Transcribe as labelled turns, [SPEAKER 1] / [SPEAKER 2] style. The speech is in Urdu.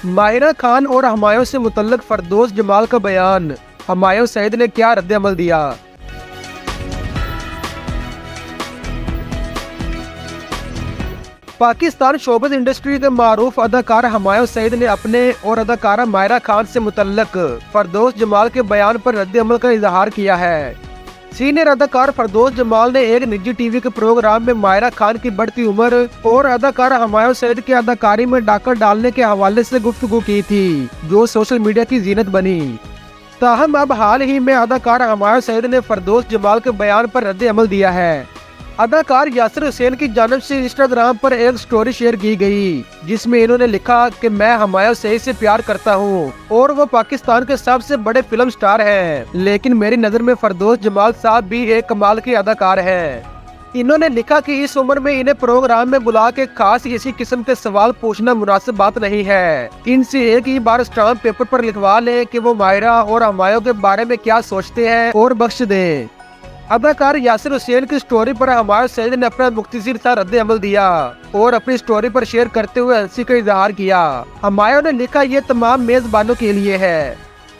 [SPEAKER 1] ماہرہ خان اور ہمایوں سے متعلق فردوس جمال کا بیان، ہمایوں سعید نے کیا رد عمل دیا؟ پاکستان شوبز انڈسٹری کے معروف اداکار ہمایوں سعید نے اپنے اور اداکارہ ماہرہ خان سے متعلق فردوس جمال کے بیان پر رد عمل کا اظہار کیا ہے۔ سینئر اداکار فردوس جمال نے ایک نجی ٹی وی کے پروگرام میں ماہرہ خان کی بڑھتی عمر اور اداکارہ ہمایوں سعید کی اداکاری میں ڈاکہ ڈالنے کے حوالے سے گفتگو کی تھی، جو سوشل میڈیا کی زینت بنی۔ تاہم اب حال ہی میں اداکار ہمایوں سعید نے فردوس جمال کے بیان پر رد عمل دیا ہے۔ اداکار یاسر حسین کی جانب سے انسٹاگرام پر ایک سٹوری شیئر کی گئی، جس میں انہوں نے لکھا کہ میں ہمایوں سعید سے پیار کرتا ہوں اور وہ پاکستان کے سب سے بڑے فلم سٹار ہیں، لیکن میری نظر میں فردوس جمال صاحب بھی ایک کمال کے اداکار ہیں۔ انہوں نے لکھا کہ اس عمر میں انہیں پروگرام میں بلا کے خاص اسی قسم کے سوال پوچھنا مناسب بات نہیں ہے۔ ان سے ایک ہی بار اسٹامپ پیپر پر لکھوا لیں کہ وہ ماہرہ اور ہمایوں کے بارے میں کیا سوچتے ہیں اور بخش دیں۔ اداکار یاسر حسین کی سٹوری پر ہمایوں سعید نے اپنا مختصر سا رد عمل دیا اور اپنی سٹوری پر شیئر کرتے ہوئے ہنسی کا اظہار کیا۔ ہمایوں نے لکھا، یہ تمام میزبانوں کے لیے ہے۔